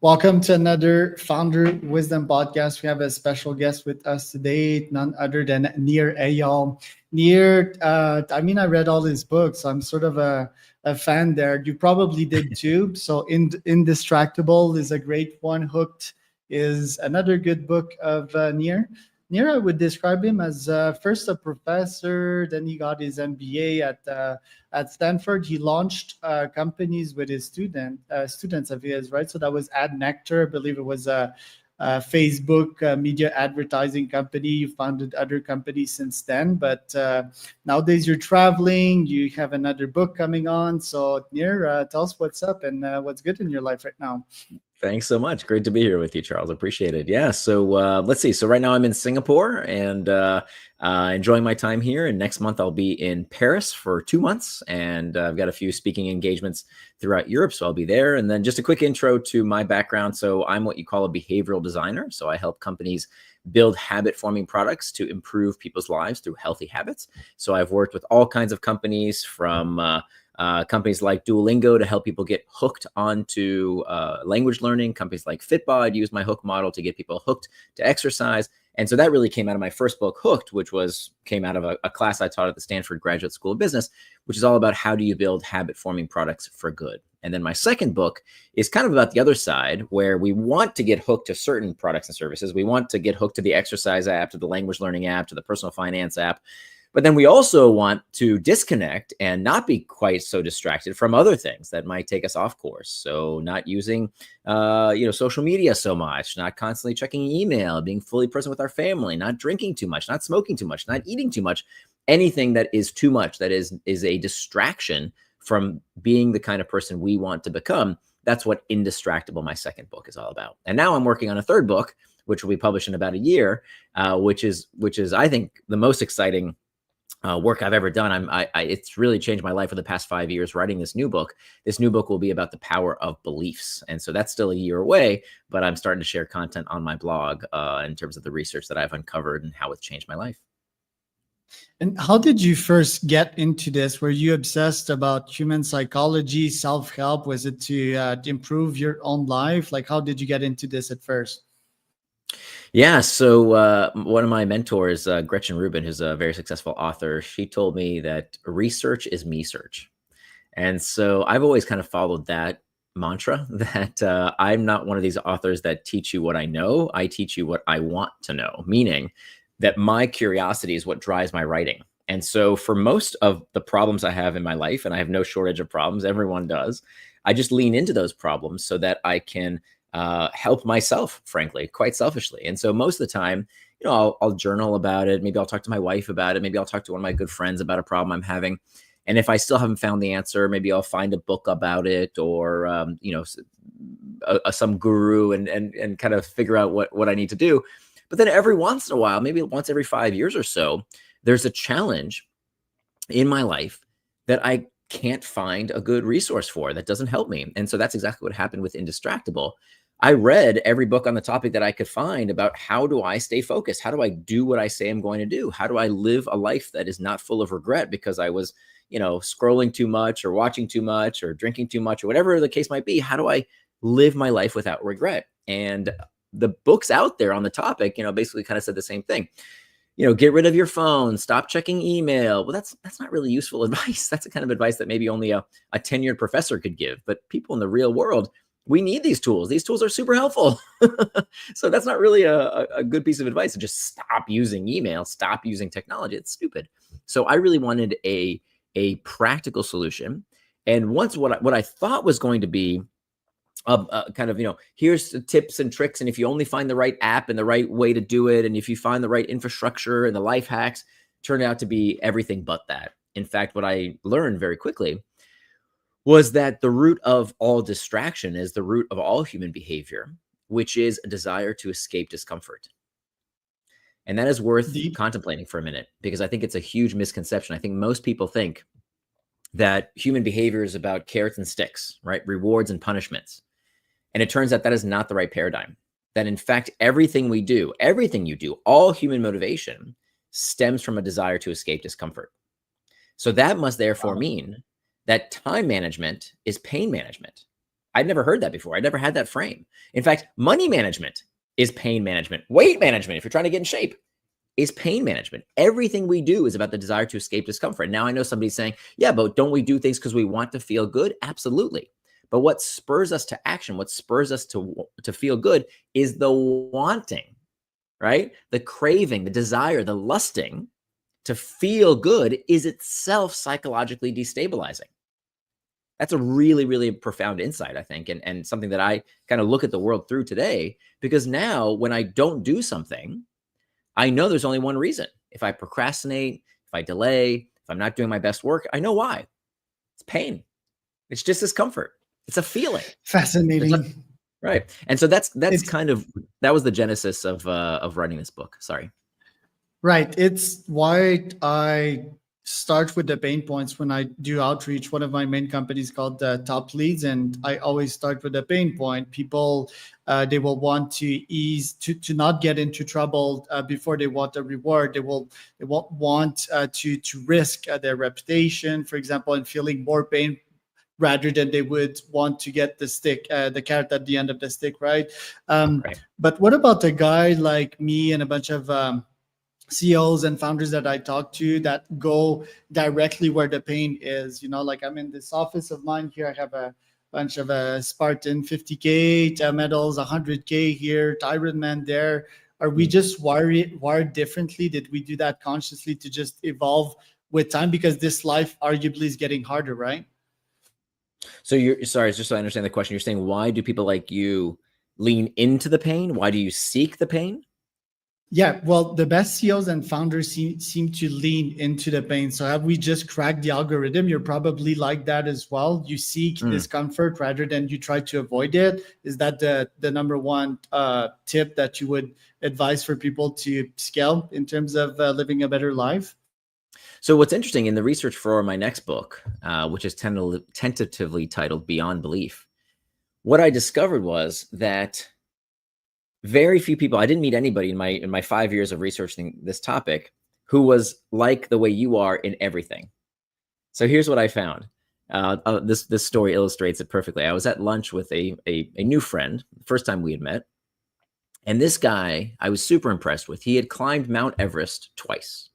Welcome to another Founder Wisdom podcast. We have a special guest with us today, none other than Nir Eyal. Nir, I read all his books. So I'm sort of a fan there. You probably did too. So, Indistractable is a great one. Hooked is another good book of Nir. Nir, I would describe him as first a professor, then he got his MBA at Stanford. He launched companies with his students of his, right? So that was Ad Nectar, I believe it was a Facebook media advertising company. You founded other companies since then, but nowadays you're traveling. You have another book coming on. So Nir, tell us what's up and what's good in your life right now. Thanks so much. Great to be here with you, Charles. Appreciate it. Yeah. So let's see. So right now I'm in Singapore and enjoying my time here. And next month I'll be in Paris for 2 months. And I've got a few speaking engagements throughout Europe. So I'll be there. And then just a quick intro to my background. So I'm what you call a behavioral designer. So I help companies build habit forming products to improve people's lives through healthy habits. So I've worked with all kinds of companies from companies like Duolingo to help people get hooked onto language learning. Companies like Fitbod, I'd use my hook model to get people hooked to exercise. And so that really came out of my first book, Hooked, which came out of a class I taught at the Stanford Graduate School of Business, which is all about how do you build habit forming products for good. And then my second book is kind of about the other side, where we want to get hooked to certain products and services. We want to get hooked to the exercise app, to the language learning app, to the personal finance app. But then we also want to disconnect and not be quite so distracted from other things that might take us off course. So not using, social media so much, not constantly checking email, being fully present with our family, not drinking too much, not smoking too much, not eating too much, anything that is too much, that is a distraction from being the kind of person we want to become. That's what Indistractable, my second book, is all about. And now I'm working on a third book, which will be published in about a year, which is I think the most exciting work I've ever done. It's really changed my life for the past 5 years writing this new book. This new book will be about the power of beliefs. And so that's still a year away, but I'm starting to share content on my blog in terms of the research that I've uncovered and how it's changed my life. And how did you first get into this? Were you obsessed about human psychology, self-help? Was it to improve your own life? Like, how did you get into this at first? Yeah. So one of my mentors, Gretchen Rubin, who's a very successful author, she told me that research is me search. And so I've always kind of followed that mantra that I'm not one of these authors that teach you what I know. I teach you what I want to know, meaning that my curiosity is what drives my writing. And so for most of the problems I have in my life, and I have no shortage of problems, everyone does, I just lean into those problems so that I can help myself, frankly, quite selfishly. And so most of the time, I'll journal about it. Maybe I'll talk to my wife about it. Maybe I'll talk to one of my good friends about a problem I'm having. And if I still haven't found the answer, maybe I'll find a book about it or, some guru and kind of figure out what I need to do. But then every once in a while, maybe once every 5 years or so, there's a challenge in my life that I can't find a good resource for that doesn't help me. And so that's exactly what happened with Indistractable. I read every book on the topic that I could find about how do I stay focused? How do I do what I say I'm going to do? How do I live a life that is not full of regret because I was, scrolling too much or watching too much or drinking too much or whatever the case might be? How do I live my life without regret? And the books out there on the topic, basically kind of said the same thing. Get rid of your phone, stop checking email. Well, that's not really useful advice. That's the kind of advice that maybe only a tenured professor could give. But people in the real world, we need these tools. These tools are super helpful. So that's not really a good piece of advice to just stop using email, stop using technology. It's stupid. So I really wanted a practical solution. And once what I thought was going to be kind of, here's the tips and tricks. And if you only find the right app and the right way to do it, and if you find the right infrastructure and the life hacks, turned out to be everything but that. In fact, what I learned very quickly was that the root of all distraction is the root of all human behavior, which is a desire to escape discomfort. And that is worth contemplating for a minute, because I think it's a huge misconception. I think most people think that human behavior is about carrots and sticks, right? Rewards and punishments. And it turns out that is not the right paradigm. That in fact, everything you do, all human motivation stems from a desire to escape discomfort. So that must therefore mean that time management is pain management. I'd never heard that before. I never had that frame. In fact, money management is pain management. Weight management, if you're trying to get in shape, is pain management. Everything we do is about the desire to escape discomfort. Now, I know somebody's saying, yeah, but don't we do things because we want to feel good? Absolutely. But what spurs us to action, what spurs us to feel good is the wanting, right? The craving, the desire, the lusting to feel good is itself psychologically destabilizing. That's a really, really profound insight, I think, and something that I kind of look at the world through today, because now when I don't do something, I know there's only one reason. If I procrastinate, if I delay, if I'm not doing my best work, I know why. It's pain. It's just discomfort. It's a feeling. Fascinating. Right. And so that's It's kind of, that was the genesis of writing this book. Sorry. right. It's why I start with the pain points when I do outreach. One of my main companies called Top Leads, and I always start with the pain point. People, they will want to ease to not get into trouble before they want a reward. They won't want to risk their reputation, for example, and feeling more pain rather than they would want to get the stick, the carrot at the end of the stick, right? Right. But what about a guy like me and a bunch of CEOs and founders that I talk to that go directly where the pain is? Like I'm in this office of mine here. I have a bunch of Spartan 50K medals, 100K here, Ironman there. Are we just wired differently? Did we do that consciously to just evolve with time? Because this life arguably is getting harder, right? So you're sorry, just so I understand the question. You're saying, why do people like you lean into the pain? Why do you seek the pain? Yeah, well, the best CEOs and founders seem to lean into the pain. So have we just cracked the algorithm? You're probably like that as well. You seek discomfort rather than you try to avoid it. Is that the number one tip that you would advise for people to scale in terms of living a better life? So what's interesting in the research for my next book, which is tentatively titled Beyond Belief, what I discovered was that very few people, I didn't meet anybody in my 5 years of researching this topic who was like the way you are in everything. So here's what I found. This story illustrates it perfectly. I was at lunch with a new friend, the first time we had met. And this guy, I was super impressed with. He had climbed Mount Everest twice.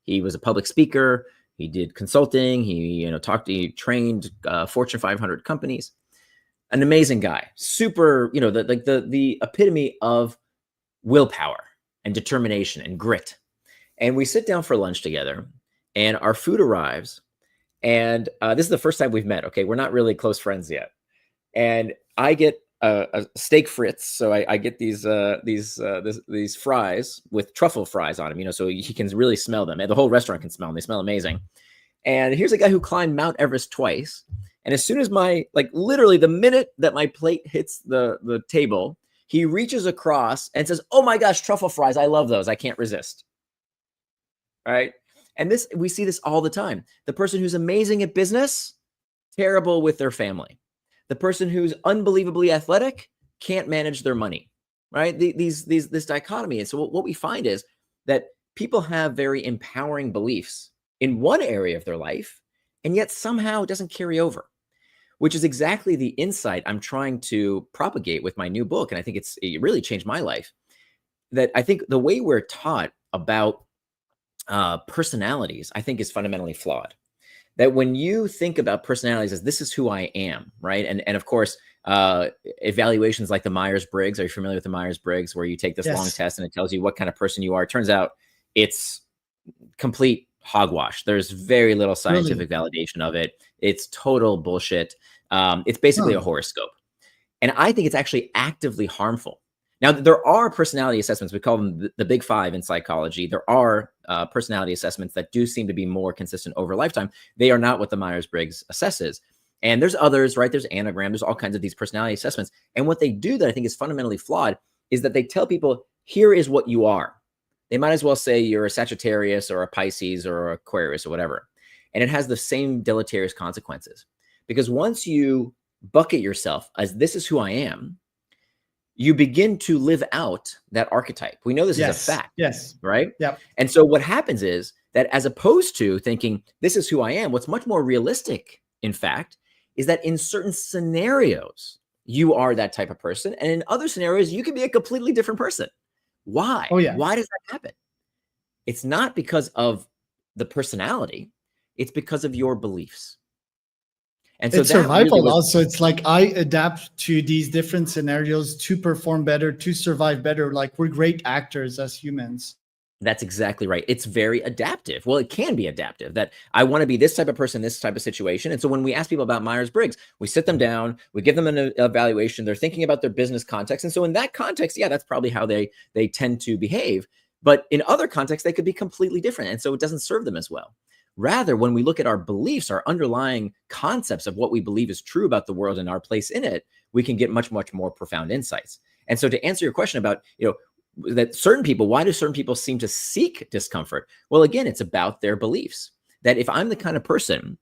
He was a public speaker. He did consulting. He trained Fortune 500 companies. An amazing guy, super, the epitome of willpower and determination and grit. And we sit down for lunch together, and our food arrives. And this is the first time we've met. Okay, we're not really close friends yet. And I get a steak fritz, so I get these fries with truffle fries on them. So he can really smell them, and the whole restaurant can smell them. They smell amazing. And here's a guy who climbed Mount Everest twice. And as soon as literally the minute that my plate hits the table, he reaches across and says, "Oh my gosh, truffle fries. I love those. I can't resist." All right. And we see this all the time. The person who's amazing at business, terrible with their family. The person who's unbelievably athletic can't manage their money, right? This dichotomy. And so what we find is that people have very empowering beliefs in one area of their life, and yet somehow it doesn't carry over, which is exactly the insight I'm trying to propagate with my new book. And I think it really changed my life. That I think the way we're taught about personalities, I think, is fundamentally flawed. That when you think about personalities as this is who I am, right? And of course, evaluations like the Myers-Briggs. Are you familiar with the Myers-Briggs, where you take this long test and it tells you what kind of person you are? It turns out it's complete hogwash. There's very little scientific validation of it. It's total bullshit. It's basically a horoscope. And I think it's actually actively harmful. Now, there are personality assessments. We call them the big five in psychology. There are personality assessments that do seem to be more consistent over lifetime. They are not what the Myers-Briggs assesses. And there's others, right? There's Anagram. There's all kinds of these personality assessments. And what they do that I think is fundamentally flawed is that they tell people, here is what you are. They might as well say you're a Sagittarius or a Pisces or Aquarius or whatever. And it has the same deleterious consequences. Because once you bucket yourself as this is who I am, you begin to live out that archetype. We know this is a fact. Yes. Right? Yeah. And so what happens is that as opposed to thinking this is who I am, what's much more realistic, in fact, is that in certain scenarios, you are that type of person. And in other scenarios, you can be a completely different person. Why? Oh yeah. Why does that happen? It's not because of the personality. It's because of your beliefs. And so It's that really survival was, also. It's like I adapt to these different scenarios to perform better, to survive better. Like we're great actors as humans. that's exactly right. It's very adaptive. Well, it can be adaptive that I want to be this type of person, this type of situation. And so when we ask people about Myers-Briggs, we sit them down, we give them an evaluation. They're thinking about their business context. And so in that context, yeah, that's probably how they tend to behave. But in other contexts, they could be completely different. And so it doesn't serve them as well. Rather, when we look at our beliefs, our underlying concepts of what we believe is true about the world and our place in it, we can get much, much more profound insights. And so to answer your question about, that certain people, why do certain people seem to seek discomfort? Well, again, it's about their beliefs. That if I'm the kind of person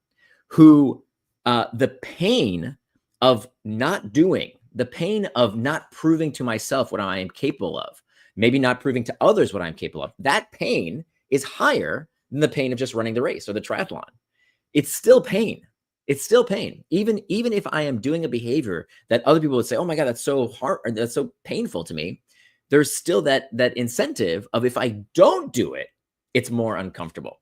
who the pain of not doing, the pain of not proving to myself what I am capable of, maybe not proving to others what I'm capable of, that pain is higher than the pain of just running the race or the triathlon. It's still pain. It's still pain. Even if I am doing a behavior that other people would say, oh my God, that's so hard, or that's so painful to me, there's still that incentive of if I don't do it, it's more uncomfortable.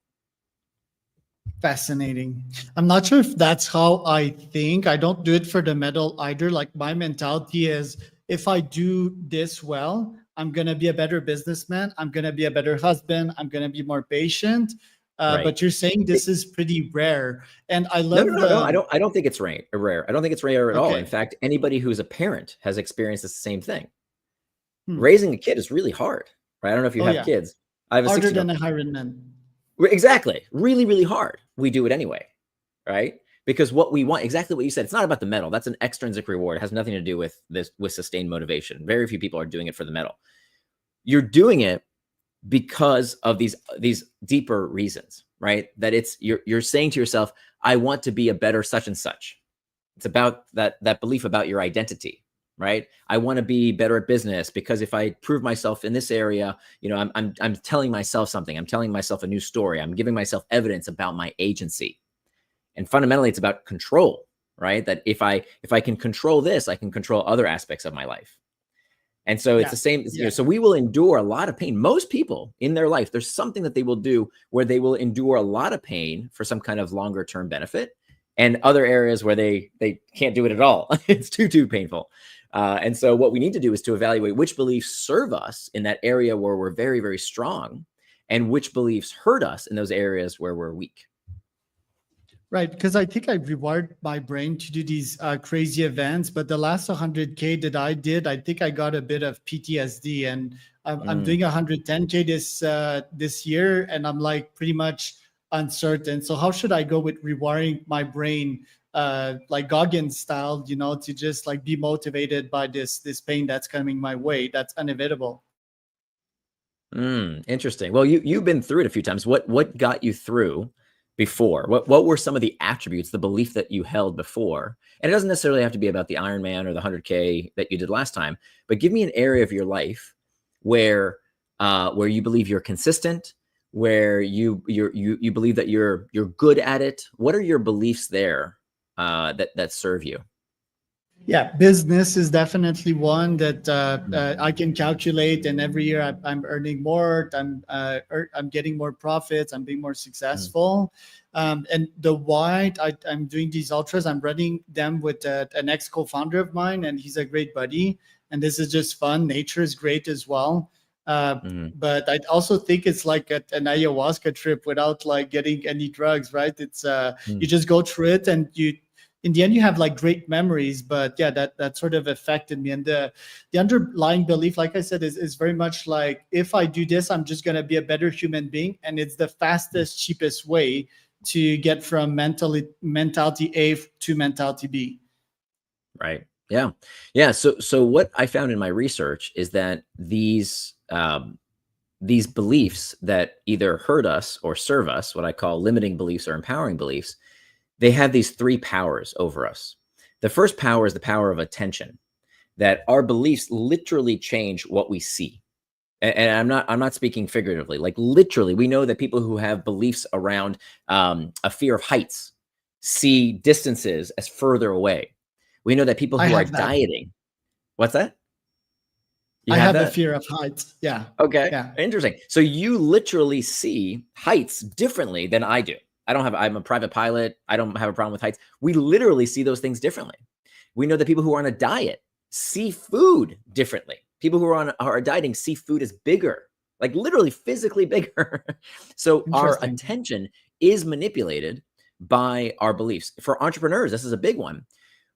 Fascinating. I'm not sure if that's how I think. I don't do it for the medal either. Like my mentality is if I do this well, I'm going to be a better businessman. I'm going to be a better husband. I'm going to be more patient. Right. But you're saying this is pretty rare. And I No, love no. I don't think it's rare. I don't think it's rare at all. Okay. In fact, anybody who's a parent has experienced the same thing. Raising a kid is really hard, right? I don't know if you have kids. I have a harder than a Ironman. Exactly. Really, really hard. We do it anyway, right? Because what we want, exactly what you said, it's not about the medal. That's an extrinsic reward. It has nothing to do with this, with sustained motivation. Very few people are doing it for the medal. You're doing it because of these deeper reasons, right? That it's you're saying to yourself, I want to be a better such and such. It's about that belief about your identity, right? I want to be better at business because if I prove myself in this area, I'm telling myself something. I'm telling myself a new story. I'm giving myself evidence about my agency. And fundamentally, it's about control, right? That if I can control this, I can control other aspects of my life. And so it's the same, so we will endure a lot of pain. Most people in their life, there's something that they will do where they will endure a lot of pain for some kind of longer term benefit, and other areas where they can't do it at all. It's too painful. And so what we need to do is to evaluate which beliefs serve us in that area where we're very, very strong, and which beliefs hurt us in those areas where we're weak. Right, because I think I rewired my brain to do these crazy events, but the last 100K that I did, I think I got a bit of PTSD, and I'm doing 110K this year, and I'm like pretty much uncertain. So how should I go with rewiring my brain, like Goggins style, to just like be motivated by this pain that's coming my way, that's inevitable? Interesting. Well, you've been through it a few times. What got you through before? What were some of the attributes, the belief that you held before? And it doesn't necessarily have to be about the Ironman or the 100K that you did last time, but give me an area of your life where you believe you're consistent, where you believe that you're good at it. What are your beliefs there that serve you? Yeah, business is definitely one that I can calculate, and every year I'm earning more. I'm getting more profits. I'm being more successful, and the why I'm doing these ultras. I'm running them with an ex co-founder of mine, and he's a great buddy. And this is just fun. Nature is great as well. But I also think it's like an ayahuasca trip without like getting any drugs, right? It's you just go through it, and in the end you have like great memories. But yeah, that sort of affected me, and the underlying belief, like I said, is very much like, if I do this, I'm just going to be a better human being, and it's the fastest, cheapest way to get from mentality A to mentality B. Right. Yeah. So what I found in my research is that these beliefs that either hurt us or serve us, what I call limiting beliefs or empowering beliefs, they have these three powers over us. The first power is the power of attention, that our beliefs literally change what we see. And I'm not speaking figuratively, like literally. We know that people who have beliefs around a fear of heights see distances as further away. We know that people I who are have that. dieting, what's that? You I have have a that? fear of heights. Yeah. Okay, Yeah. interesting. So you literally see heights differently than I do. I'm a private pilot. I don't have a problem with heights. We literally see those things differently. We know that people who are on a diet see food differently. People who are dieting see food as bigger, like literally physically bigger. So our Interesting. attention is manipulated by our beliefs. For entrepreneurs, this is a big one.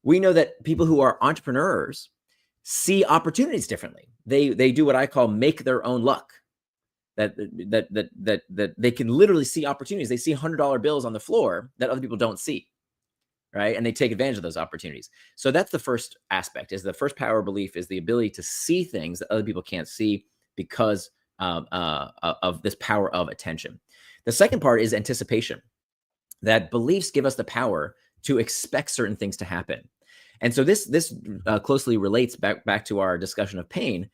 We know that people who are entrepreneurs see opportunities differently. They do what I call make their own luck. That they can literally see opportunities. They see $100 bills on the floor that other people don't see, right? And they take advantage of those opportunities. So that's the first aspect. Is the first power belief is the ability to see things that other people can't see because of this power of attention. The second part is anticipation. That beliefs give us the power to expect certain things to happen. And so this closely relates back to our discussion of pain.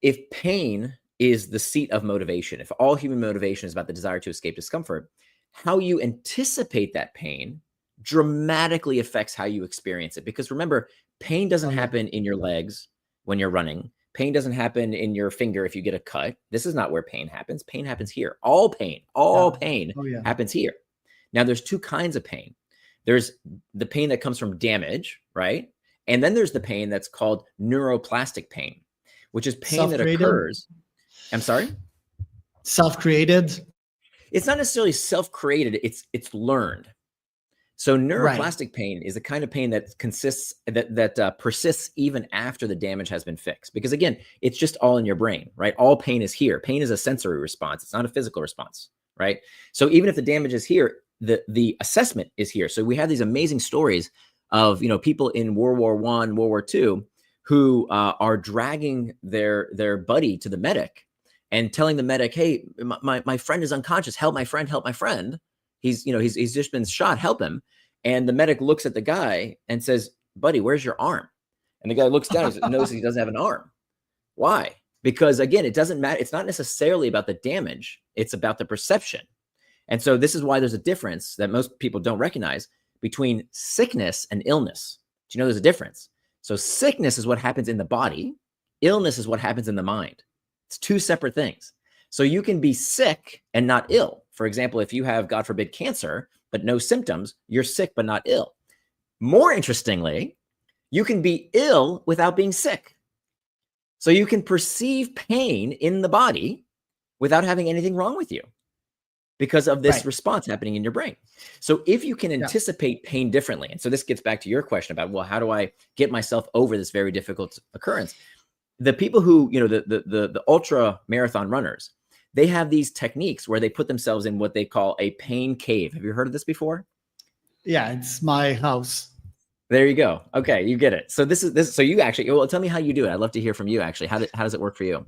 If pain is the seat of motivation, if all human motivation is about the desire to escape discomfort, how you anticipate that pain dramatically affects how you experience it. Because remember, pain doesn't Oh, yeah. happen in your legs when you're running. Pain doesn't happen in your finger if you get a cut. This is not where pain happens. Pain happens here. All pain Oh, yeah. happens here. Now, there's two kinds of pain. There's the pain that comes from damage, right? And then there's the pain that's called neuroplastic pain, which is pain that Self-created. occurs. I'm sorry? Self-created. It's not necessarily self-created, it's learned. So Right. neuroplastic pain is the kind of pain that persists even after the damage has been fixed. Because again, it's just all in your brain, right? All pain is here. Pain is a sensory response. It's not a physical response, right? So even if the damage is here, the assessment is here. So we have these amazing stories of people in World War I, World War II, who are dragging their buddy to the medic and telling the medic, "Hey, my friend is unconscious. Help my friend. Help my friend. He's just been shot. Help him." And the medic looks at the guy and says, "Buddy, where's your arm?" And the guy looks down and notices he doesn't have an arm. Why? Because again, it doesn't matter. It's not necessarily about the damage. It's about the perception. And so this is why there's a difference that most people don't recognize between sickness and illness. Do you know there's a difference? So sickness is what happens in the body. Illness is what happens in the mind. It's two separate things. So you can be sick and not ill. For example, if you have, God forbid, cancer, but no symptoms, you're sick but not ill. More interestingly, you can be ill without being sick. So you can perceive pain in the body without having anything wrong with you because of this response happening in your brain. So if you can anticipate pain differently, and so this gets back to your question about, well, how do I get myself over this very difficult occurrence? The people who, the ultra marathon runners, they have these techniques where they put themselves in what they call a pain cave. Have you heard of this before? Yeah, it's my house. There you go. Okay, you get it. So so you actually, well, tell me how you do it. I'd love to hear from you actually. How does it work for you?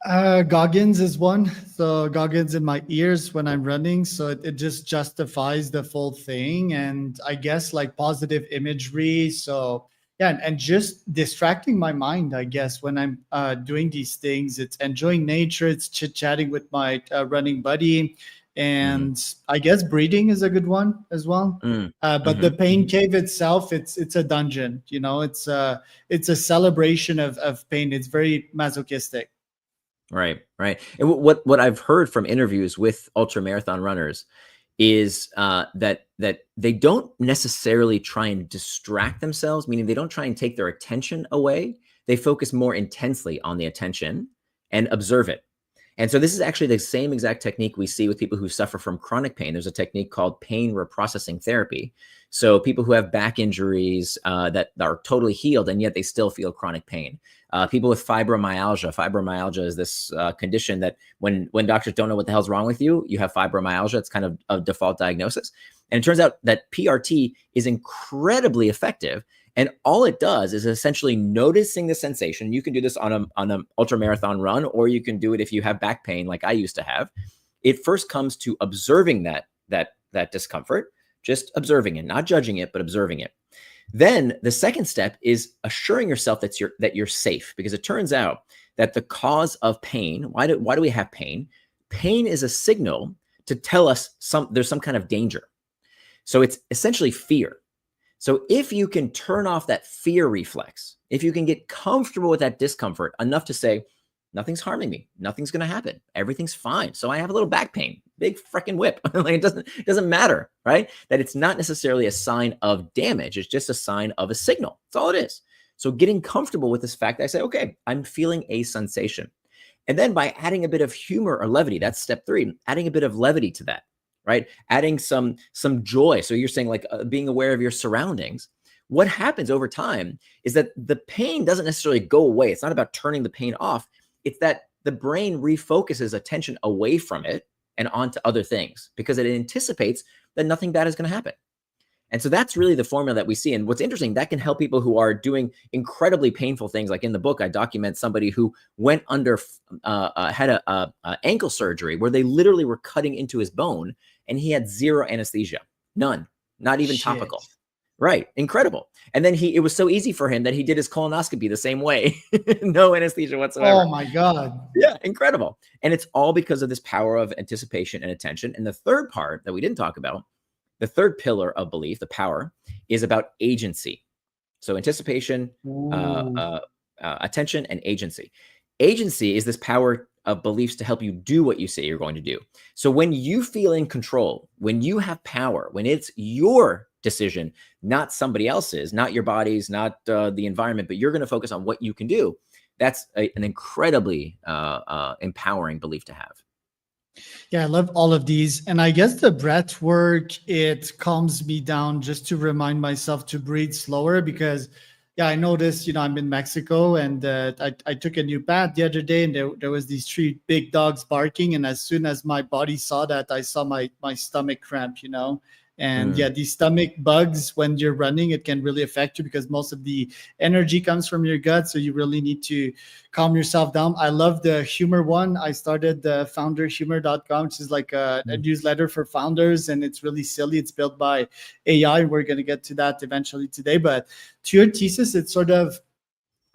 Goggins is one. So Goggins in my ears when I'm running. So it just justifies the full thing. And I guess like positive imagery. So yeah, and just distracting my mind, I guess, when I'm doing these things. It's enjoying nature. It's chit-chatting with my running buddy. And I guess breathing is a good one as well. But the pain cave itself, it's a dungeon. It's a celebration of pain. It's very masochistic. Right. And what I've heard from interviews with ultra marathon runners is that they don't necessarily try and distract themselves, meaning they don't try and take their attention away. They focus more intensely on the attention and observe it. And so this is actually the same exact technique we see with people who suffer from chronic pain. There's a technique called pain reprocessing therapy. So people who have back injuries that are totally healed, and yet they still feel chronic pain. People with fibromyalgia. Fibromyalgia is this condition that when doctors don't know what the hell's wrong with you, you have fibromyalgia. It's kind of a default diagnosis. And it turns out that PRT is incredibly effective. And all it does is essentially noticing the sensation. You can do this on an ultra marathon run, or you can do it if you have back pain like I used to have. It first comes to observing that discomfort, just observing it, not judging it, but observing it. Then the second step is assuring yourself that you're safe, because it turns out that the cause of pain, why do we have pain? Pain is a signal to tell us there's some kind of danger. So it's essentially fear. So if you can turn off that fear reflex, if you can get comfortable with that discomfort enough to say, nothing's harming me, nothing's going to happen, everything's fine. So I have a little back pain, big freaking whip. Like it doesn't matter, right? That it's not necessarily a sign of damage. It's just a sign of a signal. That's all it is. So getting comfortable with this fact, I say, okay, I'm feeling a sensation. And then by adding a bit of humor or levity, that's step 3, adding a bit of levity to that, right? Adding some joy. So you're saying like being aware of your surroundings. What happens over time is that the pain doesn't necessarily go away. It's not about turning the pain off. It's that the brain refocuses attention away from it and onto other things because it anticipates that nothing bad is going to happen. And so that's really the formula that we see. And what's interesting, that can help people who are doing incredibly painful things. Like in the book, I document somebody who went under, had a ankle surgery where they literally were cutting into his bone and he had zero anesthesia, none, not even topical. Right. Incredible. And then it was so easy for him that he did his colonoscopy the same way. No anesthesia whatsoever. Oh my God. Yeah. Incredible. And it's all because of this power of anticipation and attention. And the third part that we didn't talk about, the third pillar of belief, the power, is about agency. So anticipation, attention, and agency. Agency is this power of beliefs to help you do what you say you're going to do. So when you feel in control, when you have power, when it's your decision, not somebody else's, not your body's, not the environment, but you're going to focus on what you can do, that's an incredibly empowering belief to have. Yeah, I love all of these. And I guess the breath work, it calms me down just to remind myself to breathe slower because, yeah, I noticed, I'm in Mexico and I took a new bath the other day and there was these 3 big dogs barking. And as soon as my body saw that, I saw my stomach cramp, And yeah, these stomach bugs, when you're running, it can really affect you because most of the energy comes from your gut. So you really need to calm yourself down. I love the humor one. I started the founderhumor.com, which is like a newsletter for founders. And it's really silly. It's built by AI. We're going to get to that eventually today. But to your thesis, it's sort of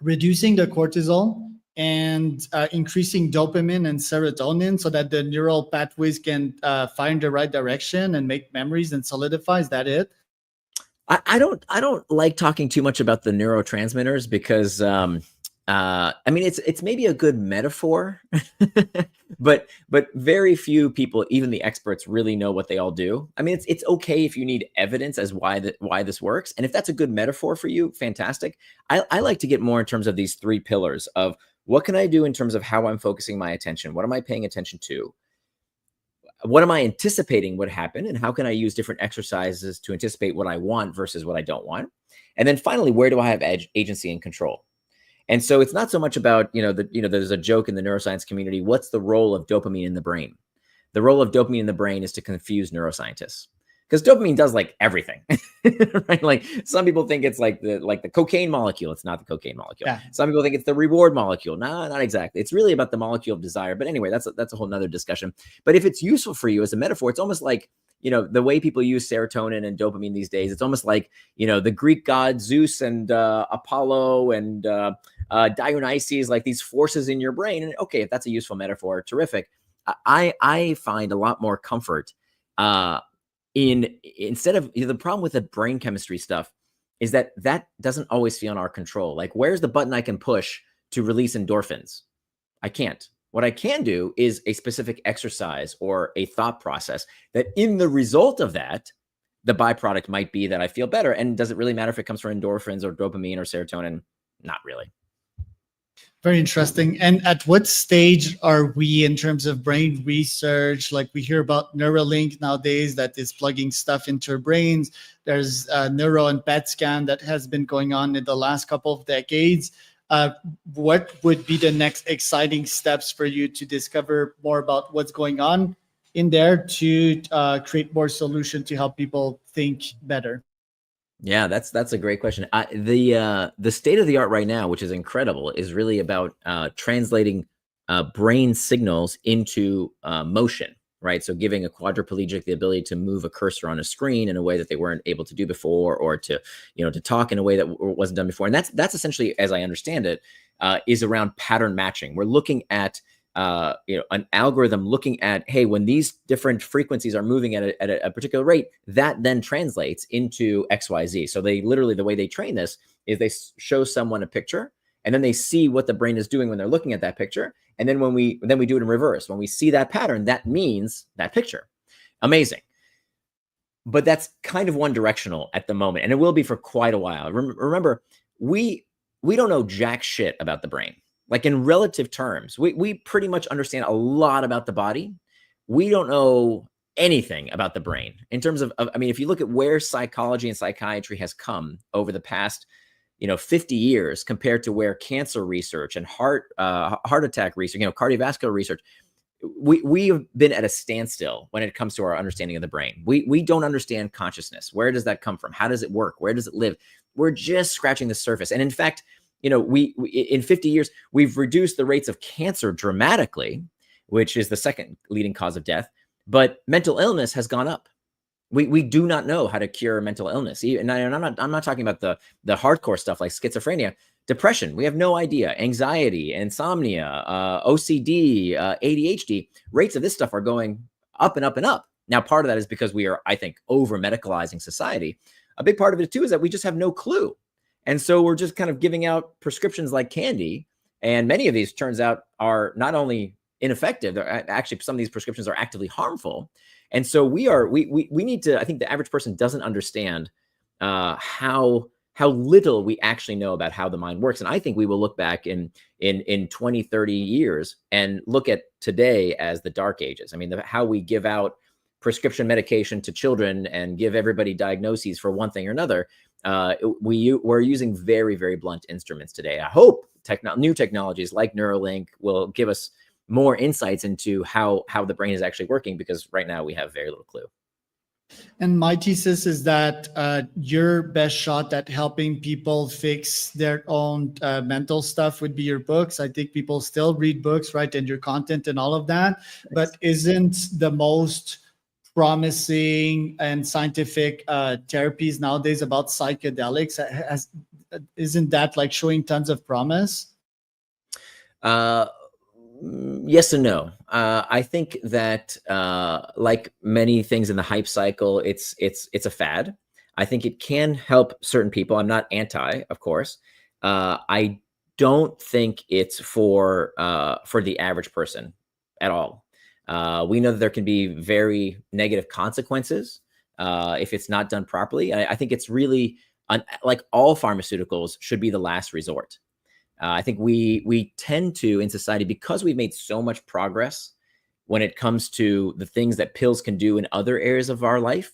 reducing the cortisol and increasing dopamine and serotonin so that the neural pathways can find the right direction and make memories and solidify. Is that it? I don't like talking too much about the neurotransmitters because I mean it's maybe a good metaphor, but very few people, even the experts, really know what they all do. I mean it's okay if you need evidence as why this works, and if that's a good metaphor for you, fantastic. I like to get more in terms of these 3 pillars of what can I do in terms of how I'm focusing my attention? What am I paying attention to? What am I anticipating would happen? And how can I use different exercises to anticipate what I want versus what I don't want? And then finally, where do I have agency and control? And so it's not so much about, there's a joke in the neuroscience community. What's the role of dopamine in the brain? The role of dopamine in the brain is to confuse neuroscientists. Because dopamine does like everything, right? Like some people think it's like the cocaine molecule. It's not the cocaine molecule. Yeah. Some people think it's the reward molecule. No, not exactly. It's really about the molecule of desire. But anyway, that's a whole nother discussion. But if it's useful for you as a metaphor, it's almost like, the way people use serotonin and dopamine these days, it's almost like, the Greek god Zeus and Apollo and Dionysus, like these forces in your brain. And okay, if that's a useful metaphor, terrific. I find a lot more comfort instead of the problem with the brain chemistry stuff is that doesn't always feel in our control. Like, where's the button I can push to release endorphins? I can't. What I can do is a specific exercise or a thought process that in the result of that, the byproduct might be that I feel better. And does it really matter if it comes from endorphins or dopamine or serotonin? Not really. Very interesting. And at what stage are we in terms of brain research? Like we hear about Neuralink nowadays that is plugging stuff into our brains. There's neuro and PET scan that has been going on in the last couple of decades. What would be the next exciting steps for you to discover more about what's going on in there to create more solution to help people think better? Yeah, that's a great question. The state of the art right now, which is incredible, is really about translating brain signals into motion, right? So giving a quadriplegic the ability to move a cursor on a screen in a way that they weren't able to do before, or to talk in a way that wasn't done before. And that's essentially, as I understand it, is around pattern matching. We're looking at an algorithm looking at, hey, when these different frequencies are moving at a particular rate, that then translates into XYZ. So they literally, the way they train this is they show someone a picture, and then they see what the brain is doing when they're looking at that picture. And then when we do it in reverse, when we see that pattern, that means that picture. Amazing. But that's kind of one directional at the moment, and it will be for quite a while. Remember, we don't know jack shit about the brain. Like, in relative terms, we pretty much understand a lot about the body. We don't know anything about the brain in terms of, I mean, if you look at where psychology and psychiatry has come over the past 50 years compared to where cancer research and heart attack research, cardiovascular research, we have been at a standstill when it comes to our understanding of the brain. We don't understand consciousness. Where does that come from? How does it work? Where does it live? We're just scratching the surface. And in fact, we in 50 years, we've reduced the rates of cancer dramatically, which is the second leading cause of death. But mental illness has gone up. We do not know how to cure mental illness. And I'm not talking about the hardcore stuff like schizophrenia. Depression, we have no idea. Anxiety, insomnia, OCD, ADHD, rates of this stuff are going up and up and up. Now, part of that is because we are, I think, over-medicalizing society. A big part of it, too, is that we just have no clue. And so we're just kind of giving out prescriptions like candy. And many of these, turns out, are not only ineffective, they're actually, some of these prescriptions are actively harmful. And so we need to, I think the average person doesn't understand how little we actually know about how the mind works. And I think we will look back in 20, 30 years and look at today as the dark ages. I mean, how we give out prescription medication to children and give everybody diagnoses for one thing or another. We're using very, very blunt instruments today. I hope new technologies like Neuralink will give us more insights into how the brain is actually working, because right now we have very little clue. And my thesis is that your best shot at helping people fix their own mental stuff would be your books. I think people still read books, right? And your content and all of that. Thanks. But isn't the most promising and scientific therapies nowadays about psychedelics? Isn't that like showing tons of promise? Yes and no. I think that like many things in the hype cycle, it's a fad. I think it can help certain people. I'm not anti, of course. I don't think it's for the average person at all. We know that there can be very negative consequences if it's not done properly. I think it's really, like all pharmaceuticals, should be the last resort. I think we tend to, in society, because we've made so much progress when it comes to the things that pills can do in other areas of our life,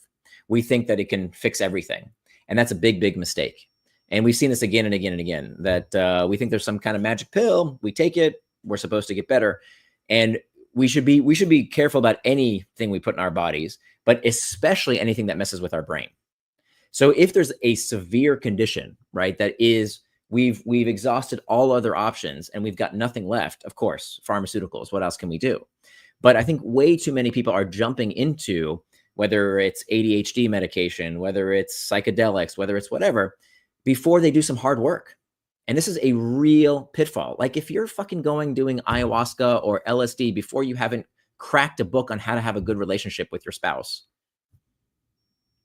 we think that it can fix everything. And that's a big, big mistake. And we've seen this again and again and again, that we think there's some kind of magic pill. We take it, we're supposed to get better. And we should be careful about anything we put in our bodies, but especially anything that messes with our brain. So if there's a severe condition, right, that is, we've exhausted all other options and we've got nothing left, of course, pharmaceuticals, what else can we do? But I think way too many people are jumping into, whether it's ADHD medication, whether it's psychedelics, whether it's whatever, before they do some hard work. And this is a real pitfall. Like, if you're fucking doing ayahuasca or LSD before you haven't cracked a book on how to have a good relationship with your spouse,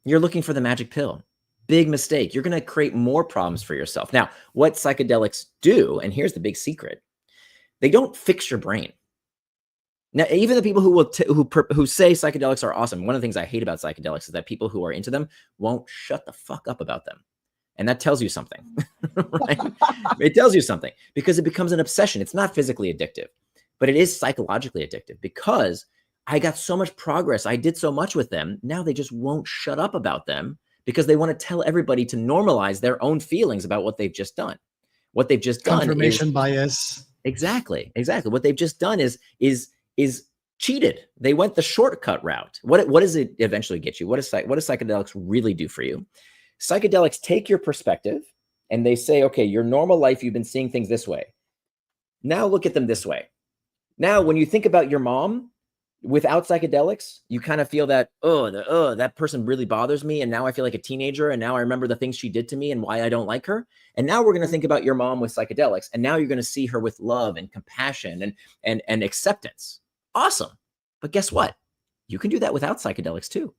you're looking for the magic pill. Big mistake. You're going to create more problems for yourself. Now, what psychedelics do, and here's the big secret, they don't fix your brain. Now, even the people who say psychedelics are awesome, one of the things I hate about psychedelics is that people who are into them won't shut the fuck up about them. And that tells you something, right? It tells you something, because it becomes an obsession. It's not physically addictive, but it is psychologically addictive, because I got so much progress. I did so much with them. Now they just won't shut up about them, because they want to tell everybody to normalize their own feelings about what they've just done. What they've just done is confirmation bias. Exactly. What they've just done is cheated. They went the shortcut route. What does it eventually get you? What does psychedelics really do for you? Psychedelics take your perspective and they say, okay, your normal life, you've been seeing things this way. Now look at them this way. Now, when you think about your mom, without psychedelics, you kind of feel that, that person really bothers me. And now I feel like a teenager. And now I remember the things she did to me and why I don't like her. And now we're going to think about your mom with psychedelics. And now you're going to see her with love and compassion and acceptance. Awesome. But guess what? You can do that without psychedelics too.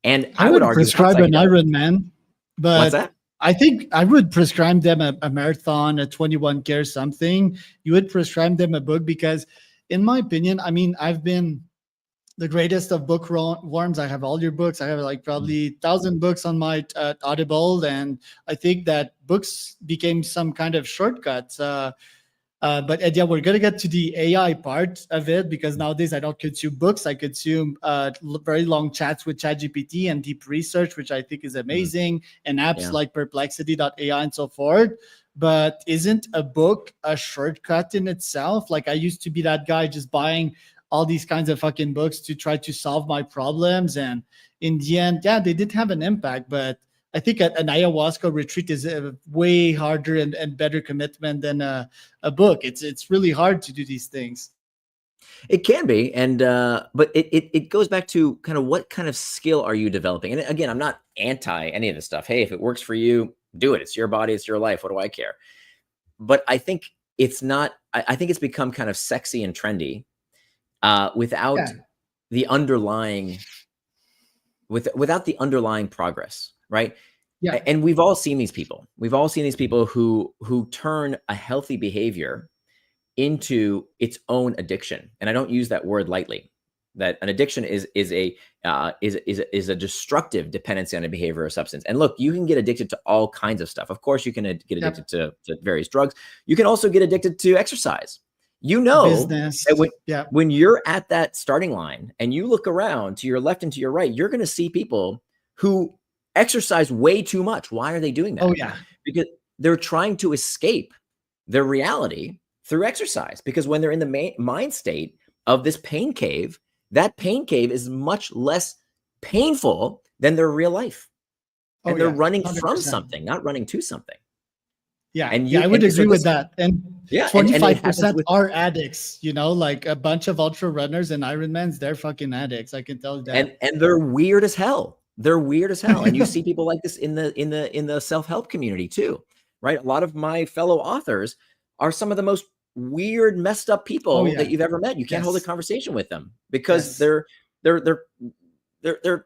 And I would argue prescribe an Ironman, but what's that? I think I would prescribe them a marathon, a 21K or something. You would prescribe them a book because, in my opinion, I mean, I've been the greatest of bookworms. I have all your books. I have like probably 1,000 books on my Audible, and I think that books became some kind of shortcut. But yeah, we're gonna get to the AI part of it because nowadays I don't consume books. I consume very long chats with ChatGPT and deep research, which I think is amazing, and apps like Perplexity.ai and so forth. But isn't a book a shortcut in itself? Like I used to be that guy just buying all these kinds of fucking books to try to solve my problems, and in the end, yeah, they did have an impact, but I think an ayahuasca retreat is a way harder and better commitment than a book. It's really hard to do these things. It can be, and but it goes back to kind of what kind of skill are you developing? And again, I'm not anti any of this stuff. Hey, if it works for you, do it. It's your body, it's your life. What do I care? But I think it's not. I think it's become kind of sexy and trendy without the underlying without the underlying progress. Right. Yeah. And we've all seen these people. We've all seen these people who turn a healthy behavior into its own addiction. And I don't use that word lightly. That an addiction is a destructive dependency on a behavior or substance. And look, you can get addicted to all kinds of stuff. Of course, you can get addicted to various drugs. You can also get addicted to exercise. You know, business. That when you're at that starting line and you look around to your left and to your right, you're going to see people who exercise way too much. Why are they doing that? Oh yeah, because they're trying to escape their reality through exercise. Because when they're in the mind state of this pain cave, that pain cave is much less painful than their real life. And they're running 100%. From something, not running to something. Yeah, and I would agree with that. And 25% are addicts, you know, like a bunch of ultra runners and Ironmans, they're fucking addicts. I can tell you that. And they're weird as hell. They're weird as hell. And you see people like this in the self-help community too, right? A lot of my fellow authors are some of the most weird, messed up people that you've ever met. You can't hold a conversation with them because they're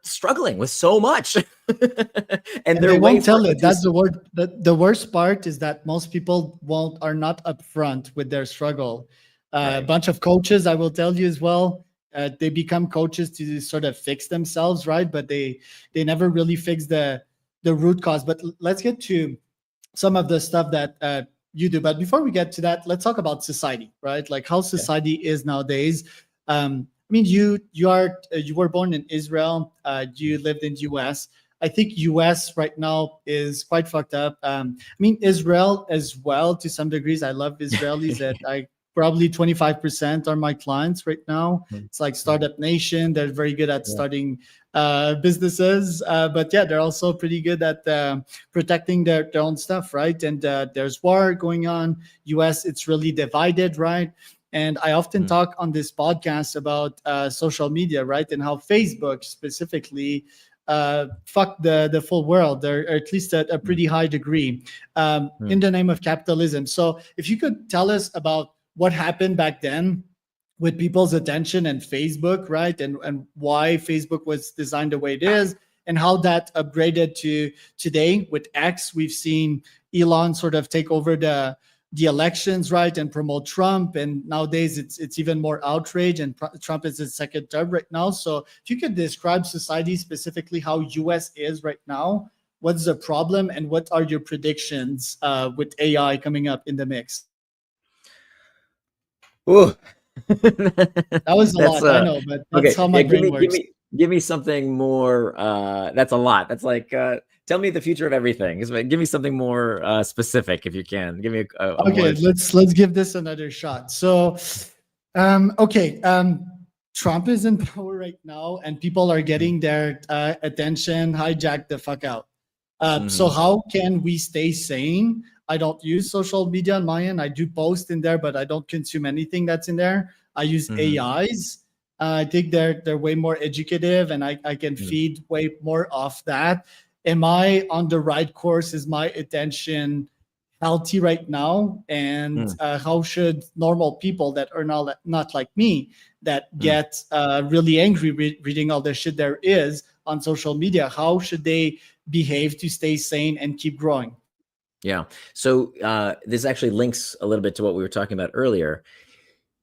struggling with so much. and they won't tell it. That's the word. The worst part is that most people are not upfront with their struggle. A bunch of coaches, I will tell you as well, they become coaches to sort of fix themselves, right? But they never really fix the root cause. But let's get to some of the stuff that you do. But before we get to that, let's talk about society, right? Like how society is nowadays. I mean, you were born in Israel. You lived in US. I think US right now is quite fucked up. I mean, Israel as well to some degrees. I love Israelis. That probably 25% are my clients right now. It's like Startup Nation. They're very good at starting businesses, but yeah, they're also pretty good at protecting their own stuff, right? And there's war going on. US, it's really divided, right? And I often talk on this podcast about social media, right? And how Facebook specifically fuck the full world, or at least at a pretty high degree, in the name of capitalism. So if you could tell us about what happened back then with people's attention and Facebook, right? And why Facebook was designed the way it is, and how that upgraded to today with X. We've seen Elon sort of take over the elections, right, and promote Trump. And nowadays it's even more outrage, and Trump is his second term right now. So if you could describe society, specifically how US is right now, what's the problem and what are your predictions with AI coming up in the mix? Ooh. That was a lot, I know, but that's how my brain works. Give me something more. That's a lot. That's like tell me the future of everything. Give me something more specific if you can. Give me okay. Let's give this another shot. So, Trump is in power right now, and people are getting their attention hijacked the fuck out. So how can we stay sane I don't use social media on my end. I do post in there, but I don't consume anything that's in there. I use Mm-hmm. AIs. I think they're way more educative, and I can Mm-hmm. feed way more off that. Am I on the right course? Is my attention healthy right now? And how should normal people that are not like me, that get really angry reading all the shit there is on social media, how should they behave to stay sane and keep growing? Yeah. So this actually links a little bit to what we were talking about earlier,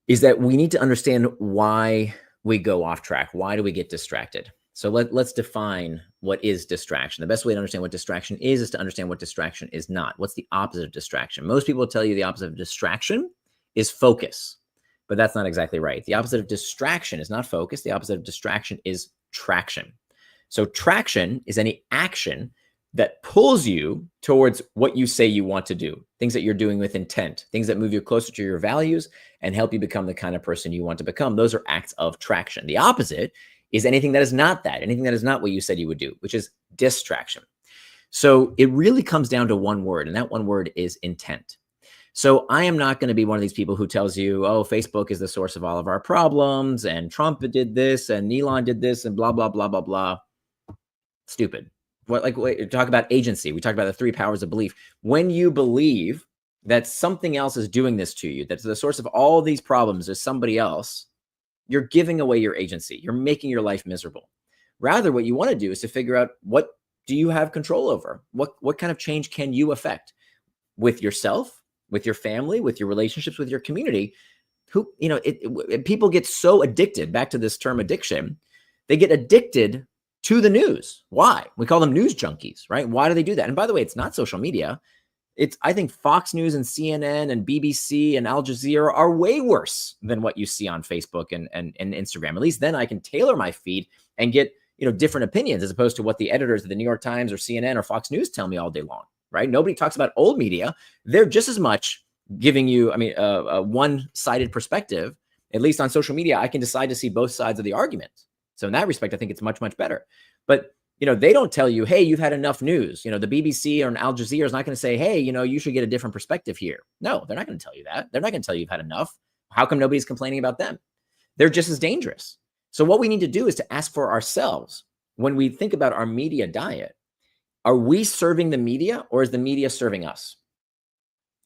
is that we need to understand why we go off track. Why do we get distracted? So let's define what is distraction. The best way to understand what distraction is to understand what distraction is not. What's the opposite of distraction? Most people tell you the opposite of distraction is focus, but that's not exactly right. The opposite of distraction is not focus. The opposite of distraction is traction. So traction is any action that pulls you towards what you say you want to do, things that you're doing with intent, things that move you closer to your values and help you become the kind of person you want to become. Those are acts of traction. The opposite is anything that is not that, anything that is not what you said you would do, which is distraction. So it really comes down to one word, and that one word is intent. So I am not going to be one of these people who tells you, oh, Facebook is the source of all of our problems, and Trump did this, and Elon did this, and blah, blah, blah, blah, blah. Stupid. Talk about agency. We talked about the 3 powers of belief. When you believe that something else is doing this to you, that the source of all these problems is somebody else, you're giving away your agency. You're making your life miserable. Rather, what you want to do is to figure out, what do you have control over? What kind of change can you affect with yourself, with your family, with your relationships, with your community? People get so addicted, back to this term addiction, they get addicted to the news. Why? We call them news junkies, right? Why do they do that? And by the way, it's not social media. I think Fox News and CNN and BBC and Al Jazeera are way worse than what you see on Facebook and Instagram. At least then I can tailor my feed and get, different opinions, as opposed to what the editors of the New York Times or CNN or Fox News tell me all day long, right? Nobody talks about old media. They're just as much giving you, a one-sided perspective. At least on social media, I can decide to see both sides of the argument. So in that respect, I think it's much, much better. But, they don't tell you, hey, you've had enough news. The BBC or Al Jazeera is not going to say, hey, you should get a different perspective here. No, they're not going to tell you that. They're not going to tell you you've had enough. How come nobody's complaining about them? They're just as dangerous. So what we need to do is to ask for ourselves, when we think about our media diet, are we serving the media, or is the media serving us?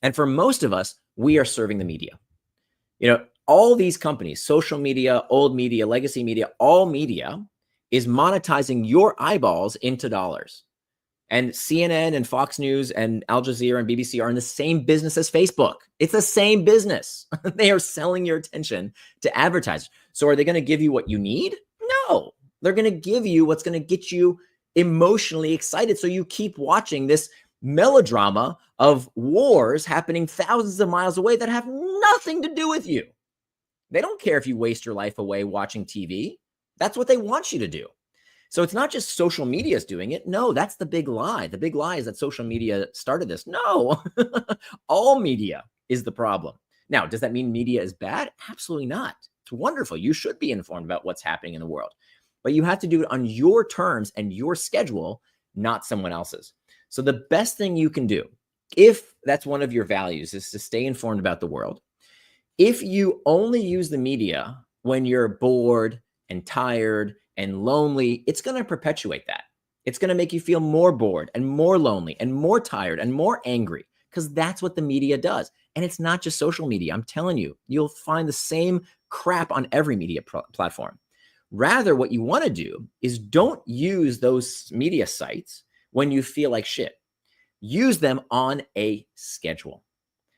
And for most of us, we are serving the media. All these companies, social media, old media, legacy media, all media is monetizing your eyeballs into dollars. And CNN and Fox News and Al Jazeera and BBC are in the same business as Facebook. It's the same business. They are selling your attention to advertisers. So are they going to give you what you need? No. They're going to give you what's going to get you emotionally excited, so you keep watching this melodrama of wars happening thousands of miles away that have nothing to do with you. They don't care if you waste your life away watching TV. That's what they want you to do. So it's not just social media is doing it. No, that's the big lie. The big lie is that social media started this. No, all media is the problem. Now, does that mean media is bad? Absolutely not. It's wonderful. You should be informed about what's happening in the world, but you have to do it on your terms and your schedule, not someone else's. So the best thing you can do, if that's one of your values, is to stay informed about the world. If you only use the media when you're bored and tired and lonely, it's going to perpetuate that. It's going to make you feel more bored and more lonely and more tired and more angry, because that's what the media does. And it's not just social media. I'm telling you, you'll find the same crap on every media platform. Rather, what you want to do is don't use those media sites when you feel like shit. Use them on a schedule.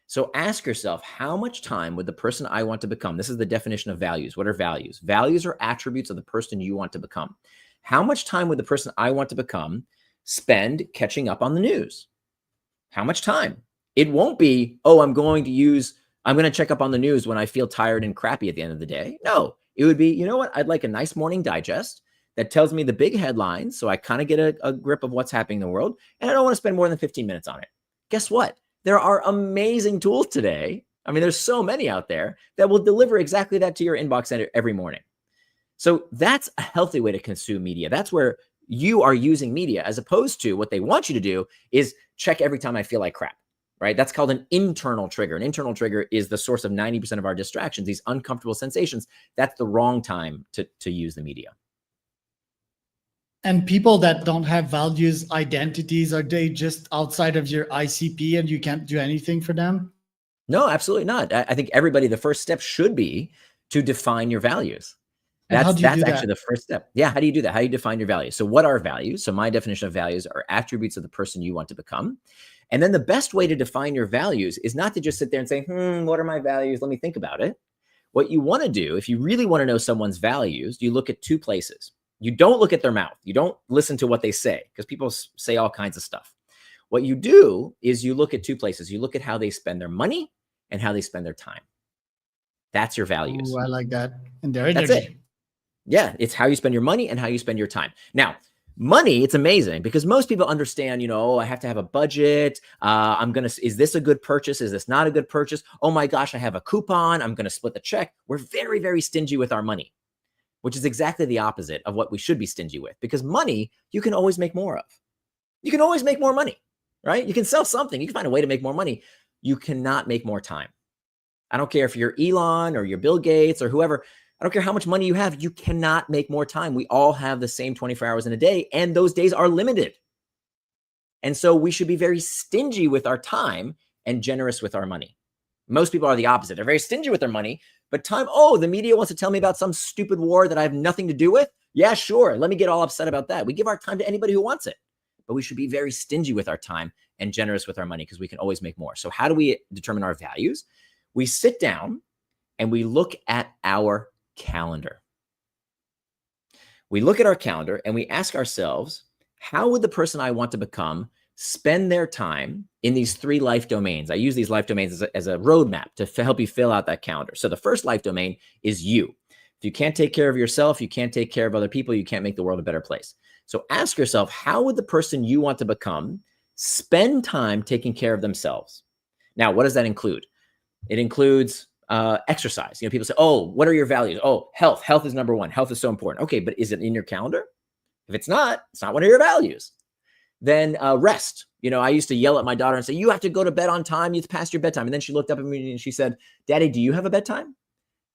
So ask yourself, how much time would the person I want to become? This is the definition of values. What are values? Values are attributes of the person you want to become. How much time would the person I want to become spend catching up on the news? How much time? It won't be, oh, I'm going to check up on the news when I feel tired and crappy at the end of the day. No, it would be, you know what? I'd like a nice morning digest that tells me the big headlines, so I kind of get a grip of what's happening in the world, and I don't want to spend more than 15 minutes on it. Guess what? There are amazing tools today. I mean, there's so many out there that will deliver exactly that to your inbox every morning. So that's a healthy way to consume media. That's where you are using media, as opposed to what they want you to do is check every time I feel like crap. right? That's called an internal trigger. An internal trigger is the source of 90% of our distractions, these uncomfortable sensations. That's the wrong time to use the media. And people that don't have values, identities, are they just outside of your ICP and you can't do anything for them? No, absolutely not. I think everybody, the first step should be to define your values. And how do you That's do actually that? the first step. Yeah. How do you do that? How do you define your values? So what are values? So my definition of values are attributes of the person you want to become. And then the best way to define your values is not to just sit there and say, what are my values? Let me think about it. What you want to do, if you really want to know someone's values, you look at two places. You don't look at their mouth. You don't listen to what they say, because people say all kinds of stuff. What you do is you look at two places. You look at how they spend their money and how they spend their time. That's your values. Ooh, I like that. And their That's energy. it. Yeah, it's how you spend your money and how you spend your time. Now, money, it's amazing because most people understand, I have to have a budget. Is this a good purchase? Is this not a good purchase? Oh my gosh, I have a coupon. I'm going to split the check. We're very, very stingy with our money, which is exactly the opposite of what we should be stingy with, because money, you can always make more of. You can always make more money, right? You can sell something. You can find a way to make more money. You cannot make more time. I don't care if you're Elon or you're Bill Gates or whoever. I don't care how much money you have. You cannot make more time. We all have the same 24 hours in a day, and those days are limited. And so we should be very stingy with our time and generous with our money. Most people are the opposite. They're very stingy with their money, but time, the media wants to tell me about some stupid war that I have nothing to do with. Yeah, sure. Let me get all upset about that. We give our time to anybody who wants it, but we should be very stingy with our time and generous with our money, because we can always make more. So how do we determine our values? We sit down and we look at our calendar. We look at our calendar and we ask ourselves, how would the person I want to become spend their time in these three life domains? I use these life domains as a roadmap to help you fill out that calendar. So the first life domain is you. If you can't take care of yourself, you can't take care of other people, you can't make the world a better place. So ask yourself, how would the person you want to become spend time taking care of themselves? Now, what does that include? It includes exercise. People say, what are your values? Health. Health is number one. Health is so important. Okay, but is it in your calendar? If it's not one of your values. Then rest. I used to yell at my daughter and say, you have to go to bed on time. It's past your bedtime. And then she looked up at me and she said, Daddy, do you have a bedtime?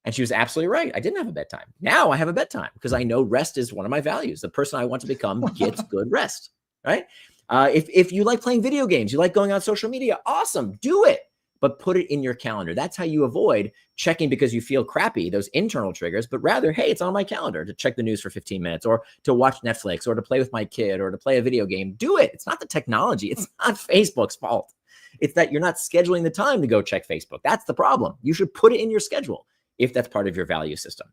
And she was absolutely right. I didn't have a bedtime. Now I have a bedtime because I know rest is one of my values. The person I want to become gets good rest, right? If you like playing video games, you like going on social media, awesome, do it. But put it in your calendar. That's how you avoid checking because you feel crappy, those internal triggers, but rather, hey, it's on my calendar to check the news for 15 minutes or to watch Netflix or to play with my kid or to play a video game. Do it. It's not the technology. It's not Facebook's fault. It's that you're not scheduling the time to go check Facebook. That's the problem. You should put it in your schedule if that's part of your value system.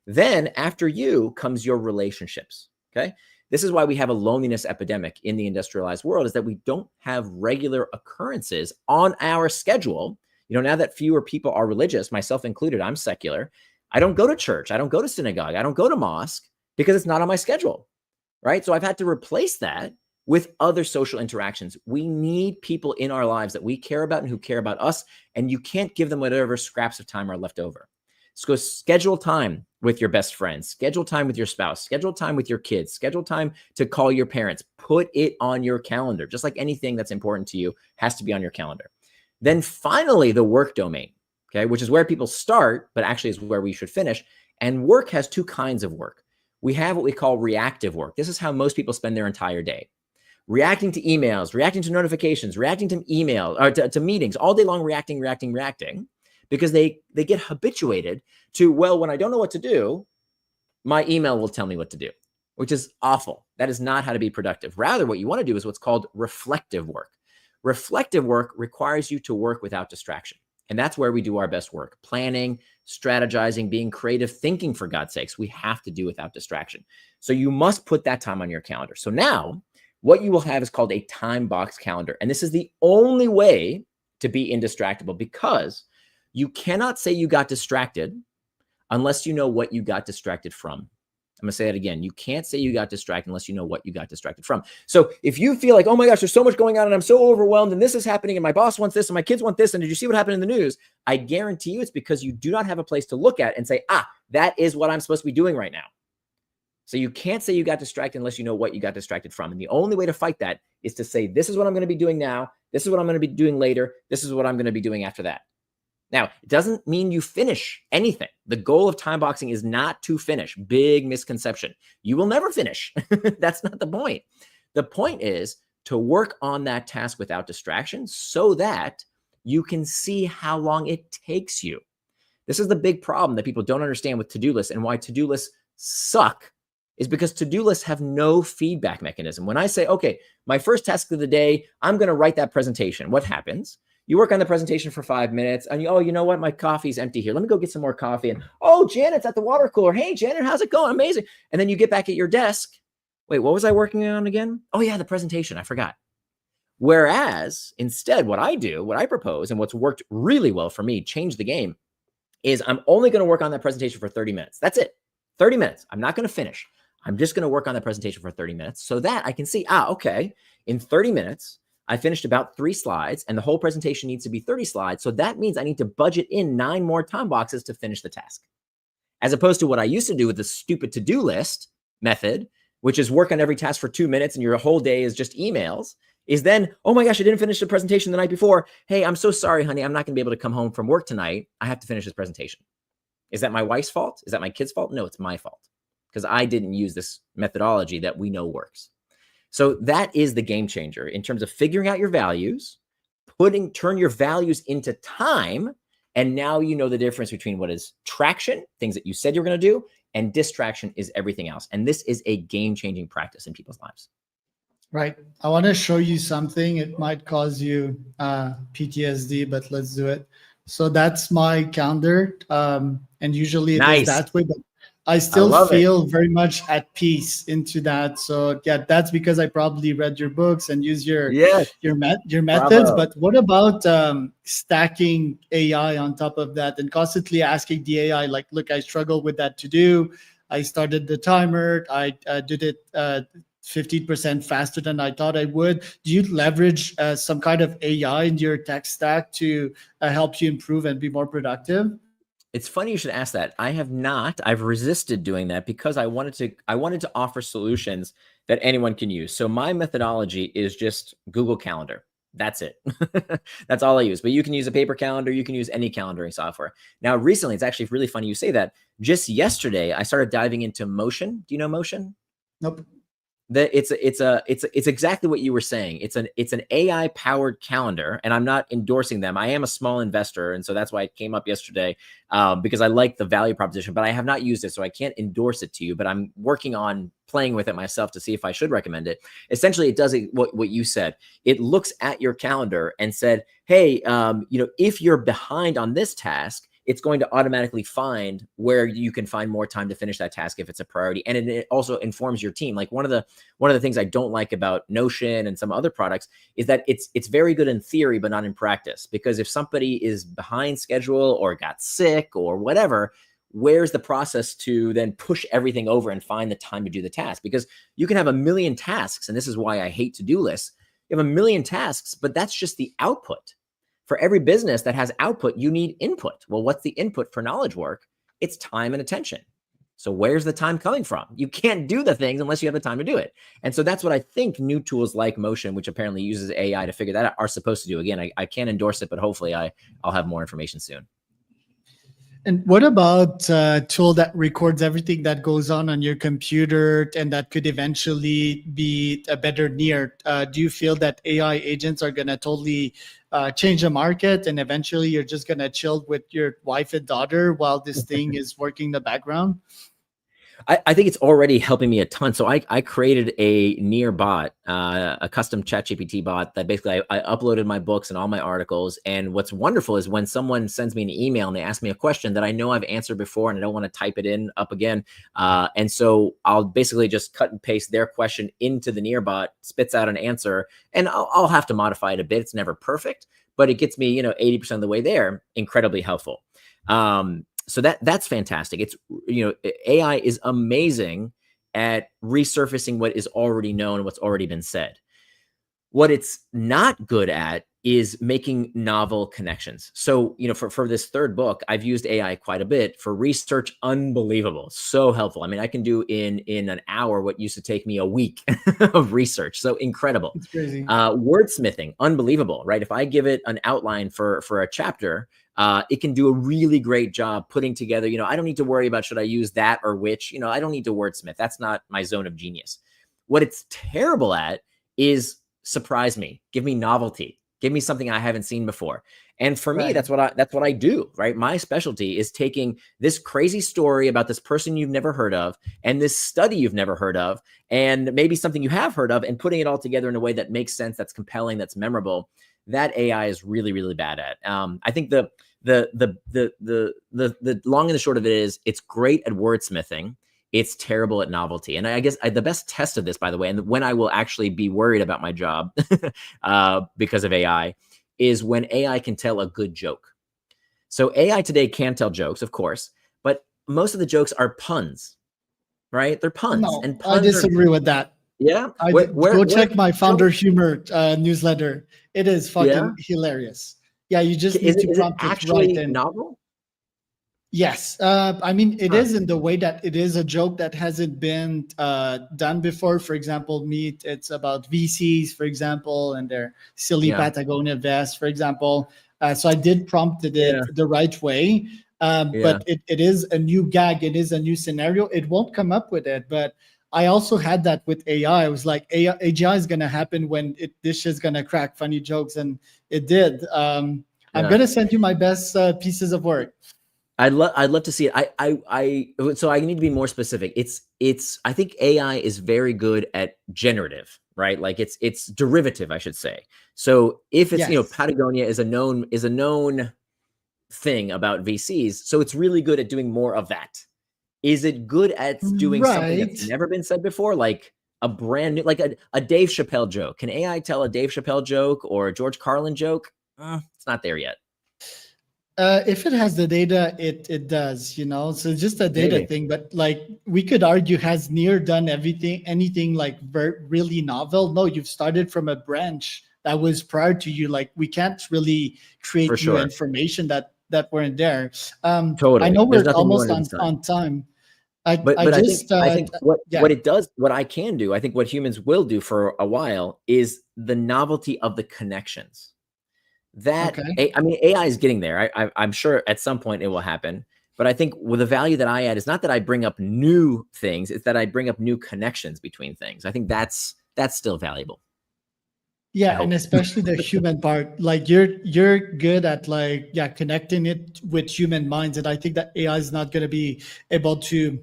Then after you comes your relationships, okay? This is why we have a loneliness epidemic in the industrialized world, is that we don't have regular occurrences on our schedule. Now that fewer people are religious, myself included, I'm secular. I don't go to church. I don't go to synagogue. I don't go to mosque because it's not on my schedule, right? So I've had to replace that with other social interactions. We need people in our lives that we care about and who care about us, and you can't give them whatever scraps of time are left over. So schedule time with your best friends, schedule time with your spouse, schedule time with your kids, schedule time to call your parents, put it on your calendar. Just like anything that's important to you has to be on your calendar. Then finally, the work domain, okay, which is where people start, but actually is where we should finish. And work has two kinds of work. We have what we call reactive work. This is how most people spend their entire day. Reacting to emails, reacting to notifications, reacting to emails, or to meetings, all day long, reacting, because they get habituated to, when I don't know what to do, my email will tell me what to do, which is awful. That is not how to be productive. Rather, what you want to do is what's called reflective work. Reflective work requires you to work without distraction. And that's where we do our best work. Planning, strategizing, being creative, thinking, for God's sakes, we have to do without distraction. So you must put that time on your calendar. So now what you will have is called a time box calendar. And this is the only way to be indistractable, because you cannot say you got distracted unless you know what you got distracted from. I'm going to say that again. You can't say you got distracted unless you know what you got distracted from. So if you feel like, oh my gosh, there's so much going on and I'm so overwhelmed and this is happening and my boss wants this and my kids want this and did you see what happened in the news? I guarantee you it's because you do not have a place to look at and say, that is what I'm supposed to be doing right now. So you can't say you got distracted unless you know what you got distracted from. And the only way to fight that is to say, this is what I'm going to be doing now. This is what I'm going to be doing later. This is what I'm going to be doing after that. Now, it doesn't mean you finish anything. The goal of time boxing is not to finish. Big misconception. You will never finish. That's not the point. The point is to work on that task without distraction so that you can see how long it takes you. This is the big problem that people don't understand with to-do lists, and why to-do lists suck is because to-do lists have no feedback mechanism. When I say, okay, my first task of the day, I'm going to write that presentation. What happens? You work on the presentation for 5 minutes and oh, you know what? My coffee's empty here. Let me go get some more coffee. And oh, Janet's at the water cooler. Hey, Janet, how's it going? Amazing. And then you get back at your desk. Wait, what was I working on again? Oh yeah, the presentation. I forgot. Whereas instead, what I propose, and what's worked really well for me, change the game, is I'm only going to work on that presentation for 30 minutes. That's it. 30 minutes. I'm not going to finish. I'm just going to work on that presentation for 30 minutes so that I can see, okay, in 30 minutes, I finished about 3 slides and the whole presentation needs to be 30 slides. So that means I need to budget in 9 more time boxes to finish the task. As opposed to what I used to do with the stupid to-do list method, which is work on every task for 2 minutes and your whole day is just emails, is then, oh my gosh, I didn't finish the presentation the night before. Hey, I'm so sorry, honey. I'm not going to be able to come home from work tonight. I have to finish this presentation. Is that my wife's fault? Is that my kid's fault? No, it's my fault because I didn't use this methodology that we know works. So that is the game changer in terms of figuring out your values, turn your values into time. And now you know the difference between what is traction, things that you said you're going to do, and distraction is everything else. And this is a game-changing practice in people's lives. Right. I want to show you something. It might cause you PTSD, but let's do it. So that's my calendar. And usually it is that way, but I still feel very much at peace into that. So yeah, that's because I probably read your books and use your methods. Bravo. But what about stacking AI on top of that and constantly asking the AI, like, look, I struggle with that to do. I started the timer. I did it 15% faster than I thought I would. Do you leverage some kind of AI in your tech stack to help you improve and be more productive? It's funny you should ask that. I have not. I've resisted doing that because I wanted to offer solutions that anyone can use. So my methodology is just Google Calendar. That's it. That's all I use. But you can use a paper calendar. You can use any calendaring software. Now, recently, it's actually really funny you say that. Just yesterday, I started diving into Motion. Do you know Motion? Nope. It's exactly what you were saying. It's an AI powered calendar, and I'm not endorsing them. I am a small investor, and so that's why it came up yesterday because I like the value proposition. But I have not used it, so I can't endorse it to you. But I'm working on playing with it myself to see if I should recommend it. Essentially, it does what you said. It looks at your calendar and said, "Hey, if you're behind on this task, it's going to automatically find where you can find more time to finish that task if it's a priority." And it also informs your team. Like one of the things I don't like about Notion and some other products is that it's very good in theory, but not in practice. Because if somebody is behind schedule or got sick or whatever, where's the process to then push everything over and find the time to do the task? Because you can have a million tasks, and this is why I hate to-do lists. You have a million tasks, but that's just the output. For every business that has output, you need input. Well, what's the input for knowledge work? It's time and attention. So where's the time coming from? You can't do the things unless you have the time to do it. And so that's what I think new tools like Motion, which apparently uses AI to figure that out, are supposed to do. Again, I can't endorse it, but hopefully I'll have more information soon. And what about a tool that records everything that goes on your computer and that could eventually be a better Nir? Do you feel that AI agents are going to totally change the market and eventually you're just going to chill with your wife and daughter while this thing is working in the background? I think it's already helping me a ton. So I created a Nir bot, a custom ChatGPT bot that basically I uploaded my books and all my articles. And what's wonderful is when someone sends me an email and they ask me a question that I know I've answered before and I don't want to type it in up again. And so I'll basically just cut and paste their question into the Nir bot, spits out an answer, and I'll have to modify it a bit. It's never perfect, but it gets me, 80% of the way there. Incredibly helpful. So that's fantastic. It's, AI is amazing at resurfacing what is already known, what's already been said. What it's not good at is making novel connections. So, for this third book, I've used AI quite a bit for research. Unbelievable. So helpful. I mean, I can do in an hour what used to take me a week of research. So incredible. It's crazy. Wordsmithing, unbelievable, right? If I give it an outline for a chapter, it can do a really great job putting together, I don't need to worry about should I use that or which, I don't need to wordsmith. That's not my zone of genius. What it's terrible at is surprise me, give me novelty, give me something I haven't seen before. And for me, that's what I do, right? My specialty is taking this crazy story about this person you've never heard of and this study you've never heard of and maybe something you have heard of and putting it all together in a way that makes sense, that's compelling, that's memorable. That AI is really, really bad at. I think the long and the short of it is it's great at wordsmithing. It's terrible at novelty. And I guess the best test of this, by the way, and when I will actually be worried about my job because of AI, is when AI can tell a good joke. So AI today can tell jokes, of course, but most of the jokes are puns, right? They're puns. No, and puns I disagree with that. Yeah? Go check my Founder Humor newsletter. It is fucking hilarious. Yeah, you just need to prompt it right in. Novel? Yes. I mean, it is in the way that it is a joke that hasn't been done before. For example, it's about VCs, for example, and their silly Patagonia vest, for example. So I did prompt it the right way. But it is a new gag. It is a new scenario. It won't come up with it. But I also had that with AI. I was like, AGI is going to happen when this is going to crack funny jokes. And it did. I'm going to send you my best pieces of work. I'd love to see it. So I need to be more specific. I think AI is very good at generative, right? Like it's derivative, I should say. So if it's, Patagonia is a known thing about VCs. So it's really good at doing more of that. Is it good at doing something that's never been said before? Like a brand new, like a Dave Chappelle joke. Can AI tell a Dave Chappelle joke or a George Carlin joke? It's not there yet. If it has the data, it does, so it's just a data thing. But like we could argue, has Nir done anything like really novel? No, you've started from a branch that was prior to you. Like we can't really create new information that weren't there. Totally. I know we're almost on time. I think what it does, what I can do, I think what humans will do for a while is the novelty of the connections. I mean, AI is getting there. I'm sure at some point it will happen. But I think the value that I add is not that I bring up new things, it's that I bring up new connections between things. I think that's still valuable. Yeah, and especially the human part. Like you're good at connecting it with human minds. And I think that AI is not going to be able to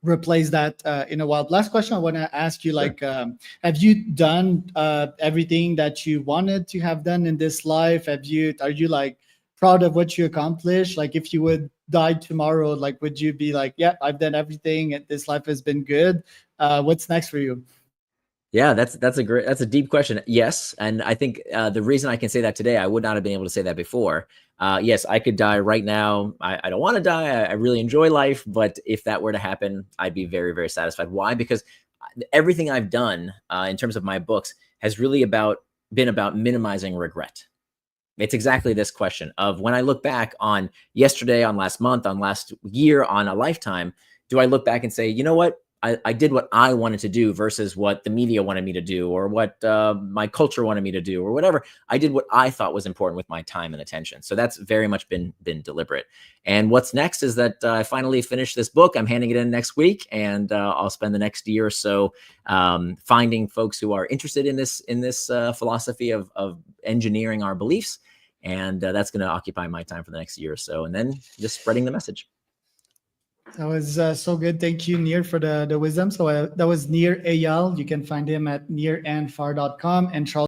replace that in a while. Last question I want to ask you, have you done everything that you wanted to have done in this life? Are you like proud of what you accomplished? Like if you would die tomorrow, like would you be like, yeah, I've done everything and this life has been good? What's next for you? Yeah, that's a deep question. Yes. And I think the reason I can say that today, I would not have been able to say that before. Yes, I could die right now. I don't want to die. I really enjoy life. But if that were to happen, I'd be very, very satisfied. Why? Because everything I've done in terms of my books has really been about minimizing regret. It's exactly this question of when I look back on yesterday, on last month, on last year, on a lifetime, do I look back and say, you know what? I did what I wanted to do versus what the media wanted me to do or what my culture wanted me to do or whatever. I did what I thought was important with my time and attention. So that's very much been deliberate. And what's next is that I finally finished this book. I'm handing it in next week, and I'll spend the next year or so finding folks who are interested in this philosophy of engineering our beliefs. And that's going to occupy my time for the next year or so. And then just spreading the message. That was so good. Thank you, Nir, for the wisdom. So that was Nir Eyal. You can find him at nirandfar.com. And Charles